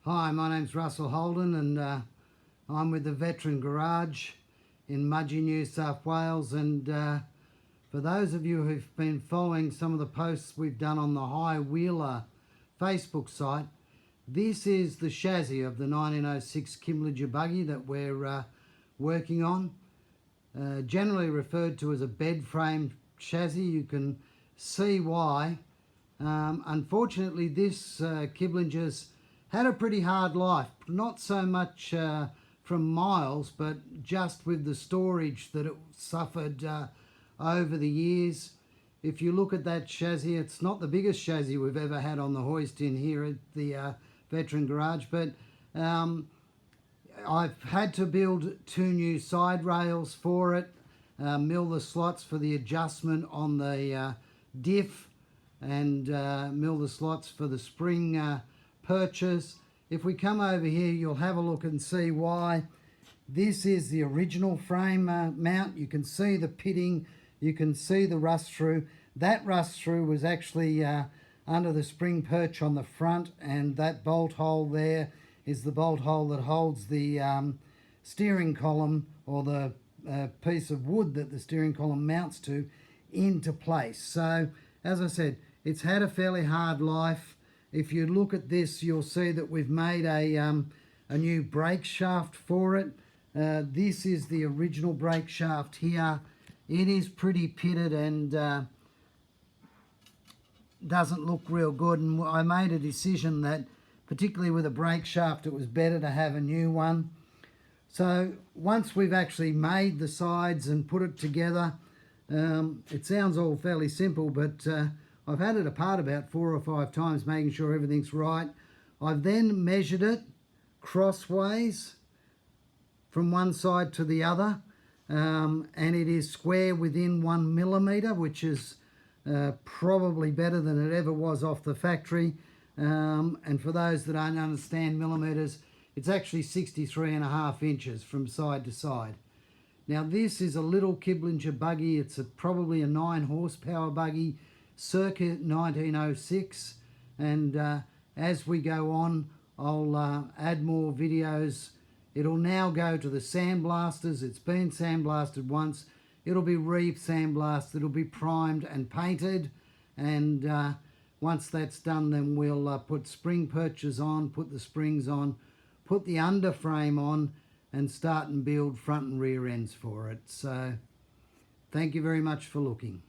Hi, my name's Russell Holden and I'm with the Veteran Garage in Mudgee, New South Wales, and for those of you who've been following some of the posts we've done on the High Wheeler Facebook site, this is the chassis of the 1906 Kiblinger buggy that we're working on. Generally referred to as a bed frame chassis. You can see why. Unfortunately, this Kiblinger's had a pretty hard life, not so much from miles, but just with the storage that it suffered over the years. If you look at that chassis, it's not the biggest chassis we've ever had on the hoist in here at the Veteran Garage, but I've had to build 2 new side rails for it, mill the slots for the adjustment on the diff, and mill the slots for the spring perches. If we come over here, you'll have a look and see why. This is the original frame mount. You can see the pitting, you can see the rust through. That rust through was actually under the spring perch on the front, and that bolt hole there is the bolt hole that holds the steering column, or the piece of wood that the steering column mounts to, into place. So as I said, it's had a fairly hard life. If you look at this, you'll see that we've made a new brake shaft for it. This is the original brake shaft here. It is pretty pitted and doesn't look real good, and I made a decision that particularly with a brake shaft it was better to have a new one. So once we've actually made the sides and put it together, it sounds all fairly simple, but I've had it apart about 4 or 5 times, making sure everything's right. I've then measured it crossways from one side to the other, and it is square within 1 millimetre, which is probably better than it ever was off the factory. And for those that don't understand millimetres, it's actually 63.5 inches from side to side. Now this is a little Kiblinger buggy. It's probably a 9 horsepower buggy, circa 1906, and as we go on, I'll add more videos. It'll now go to the sandblasters. It's been sandblasted once. It'll be re-sandblasted. It'll be primed and painted, and once that's done, then we'll put spring perches on, put the springs on, put the underframe on, and start and build front and rear ends for it. So thank you very much for looking.